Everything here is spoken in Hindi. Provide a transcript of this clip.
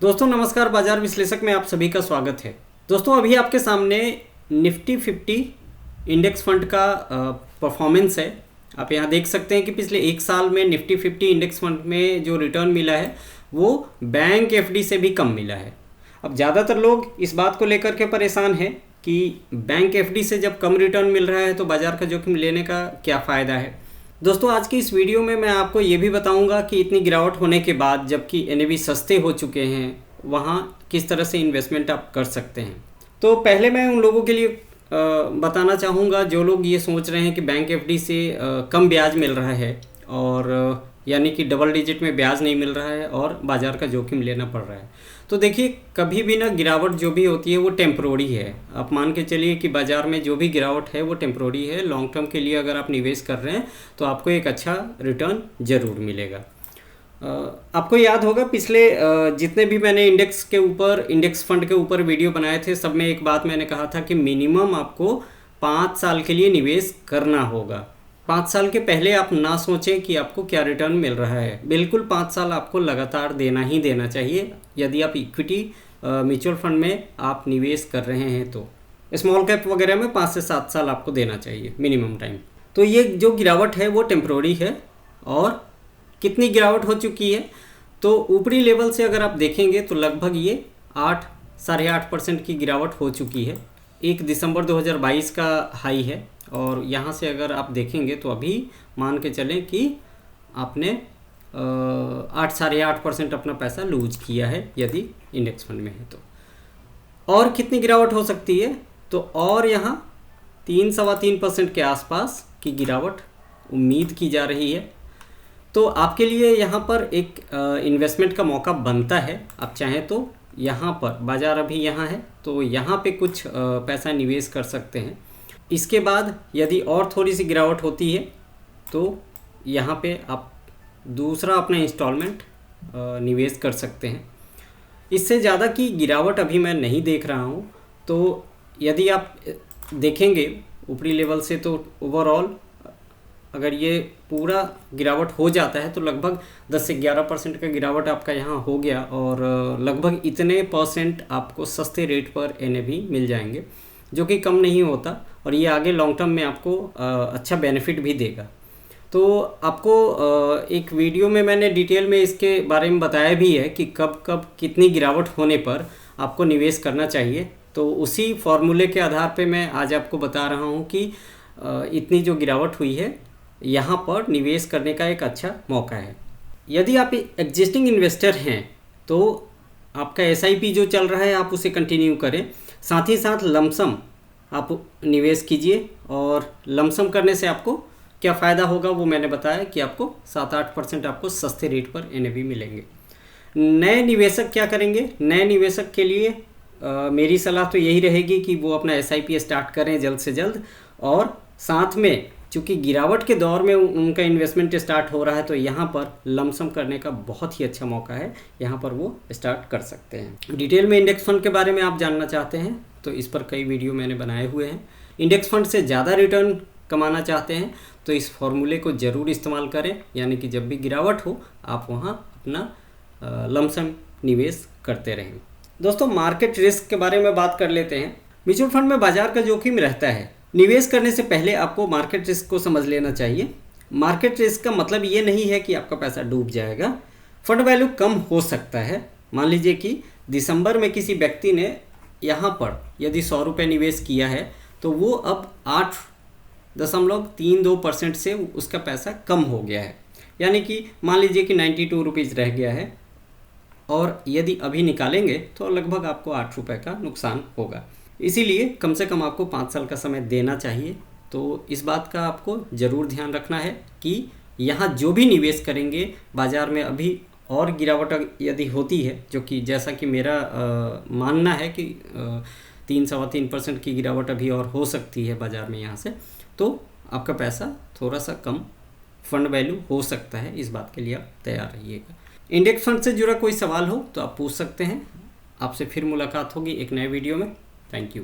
दोस्तों नमस्कार, बाजार विश्लेषक में आप सभी का स्वागत है। दोस्तों अभी आपके सामने निफ्टी 50 इंडेक्स फंड का परफॉर्मेंस है। आप यहाँ देख सकते हैं कि पिछले एक साल में निफ्टी 50 इंडेक्स फंड में जो रिटर्न मिला है वो बैंक एफडी से भी कम मिला है। अब ज़्यादातर लोग इस बात को लेकर के परेशान हैं कि बैंक एफडी से जब कम रिटर्न मिल रहा है तो बाजार का जोखिम लेने का क्या फ़ायदा है। दोस्तों आज की इस वीडियो में मैं आपको ये भी बताऊंगा कि इतनी गिरावट होने के बाद जबकि एनएवी सस्ते हो चुके हैं वहाँ किस तरह से इन्वेस्टमेंट आप कर सकते हैं। तो पहले मैं उन लोगों के लिए बताना चाहूँगा जो लोग ये सोच रहे हैं कि बैंक एफडी से कम ब्याज मिल रहा है और यानी कि डबल डिजिट में ब्याज नहीं मिल रहा है और बाज़ार का जोखिम लेना पड़ रहा है। तो देखिए कभी भी ना गिरावट जो भी होती है वो टेम्प्रोरी है। आप मान के चलिए कि बाज़ार में जो भी गिरावट है वो टेम्प्रोरी है। लॉन्ग टर्म के लिए अगर आप निवेश कर रहे हैं तो आपको एक अच्छा रिटर्न ज़रूर मिलेगा। आपको याद होगा पिछले जितने भी मैंने इंडेक्स फंड के ऊपर वीडियो बनाए थे सब में एक बात मैंने कहा था कि मिनिमम आपको 5 साल के लिए निवेश करना होगा। 5 साल के पहले आप ना सोचें कि आपको क्या रिटर्न मिल रहा है। बिल्कुल 5 साल आपको लगातार देना ही देना चाहिए यदि आप इक्विटी म्यूचुअल फंड में आप निवेश कर रहे हैं। तो स्मॉल कैप वगैरह में 5 से 7 साल आपको देना चाहिए मिनिमम टाइम। तो ये जो गिरावट है वो टेम्प्रोरी है। और कितनी गिरावट हो चुकी है तो ऊपरी लेवल से अगर आप देखेंगे तो लगभग ये 8-8.5% की गिरावट हो चुकी है। 1 दिसंबर 2022 का हाई है और यहाँ से अगर आप देखेंगे तो अभी मान के चलें कि आपने 8-8.5% अपना पैसा लूज किया है यदि इंडेक्स फंड में है तो। और कितनी गिरावट हो सकती है तो और यहाँ 3-3.25% के आसपास की गिरावट उम्मीद की जा रही है। तो आपके लिए यहाँ पर एक इन्वेस्टमेंट का मौका बनता है। आप चाहें तो यहाँ पर बाज़ार अभी यहाँ है तो यहाँ पे कुछ पैसा निवेश कर सकते हैं। इसके बाद यदि और थोड़ी सी गिरावट होती है तो यहाँ पे आप दूसरा अपना इंस्टॉलमेंट निवेश कर सकते हैं। इससे ज़्यादा की गिरावट अभी मैं नहीं देख रहा हूँ। तो यदि आप देखेंगे ऊपरी लेवल से तो ओवरऑल अगर ये पूरा गिरावट हो जाता है तो लगभग 10 से 11% का गिरावट आपका यहाँ हो गया और लगभग इतने परसेंट आपको सस्ते रेट पर एनएवी मिल जाएंगे जो कि कम नहीं होता और ये आगे लॉन्ग टर्म में आपको अच्छा बेनिफिट भी देगा। तो आपको एक वीडियो में मैंने डिटेल में इसके बारे में बताया भी है कि कब कब कितनी गिरावट होने पर आपको निवेश करना चाहिए। तो उसी फॉर्मूले के आधार पे मैं आज आपको बता रहा हूँ कि इतनी जो गिरावट हुई है यहाँ पर निवेश करने का एक अच्छा मौका है। यदि आप एग्जिस्टिंग इन्वेस्टर हैं तो आपका एसआईपी जो चल रहा है आप उसे कंटिन्यू करें। साथ ही साथ लमसम आप निवेश कीजिए और लमसम करने से आपको क्या फ़ायदा होगा वो मैंने बताया कि आपको 7-8% आपको सस्ते रेट पर एनएवी मिलेंगे। नए निवेशक क्या करेंगे? नए निवेशक के लिए मेरी सलाह तो यही रहेगी कि वो अपना एसआईपी स्टार्ट करें जल्द से जल्द। और साथ में चूँकि गिरावट के दौर में उनका इन्वेस्टमेंट स्टार्ट हो रहा है तो यहाँ पर लमसम करने का बहुत ही अच्छा मौका है। यहाँ पर वो स्टार्ट कर सकते हैं। डिटेल में इंडेक्स फंड के बारे में आप जानना चाहते हैं तो इस पर कई वीडियो मैंने बनाए हुए हैं। इंडेक्स फंड से ज़्यादा रिटर्न कमाना चाहते हैं तो इस फॉर्मूले को ज़रूर इस्तेमाल करें। यानी कि जब भी गिरावट हो आप वहाँ अपना लमसम निवेश करते रहें। दोस्तों मार्केट रिस्क के बारे में बात कर लेते हैं। म्यूचुअल फंड में बाजार का जोखिम रहता है। निवेश करने से पहले आपको मार्केट रिस्क को समझ लेना चाहिए। मार्केट रिस्क का मतलब ये नहीं है कि आपका पैसा डूब जाएगा। फंड वैल्यू कम हो सकता है। मान लीजिए कि दिसंबर में किसी व्यक्ति ने यहाँ पर यदि 100 रुपये निवेश किया है तो वो अब 8.32% से उसका पैसा कम हो गया है। यानी कि मान लीजिए कि 92 रुपीज़ रह गया है और यदि अभी निकालेंगे तो लगभग आपको 8 रुपये का नुकसान होगा। इसीलिए कम से कम आपको 5 साल का समय देना चाहिए। तो इस बात का आपको ज़रूर ध्यान रखना है कि यहाँ जो भी निवेश करेंगे बाज़ार में अभी और गिरावट यदि होती है जो कि जैसा कि मेरा मानना है कि 3-3.25% की गिरावट अभी और हो सकती है बाज़ार में यहाँ से, तो आपका पैसा थोड़ा सा कम फंड वैल्यू हो सकता है। इस बात के लिए आप तैयार रहिएगा। इंडेक्स फंड से जुड़ा कोई सवाल हो तो आप पूछ सकते हैं। आपसे फिर मुलाकात होगी एक नए वीडियो में। Thank you.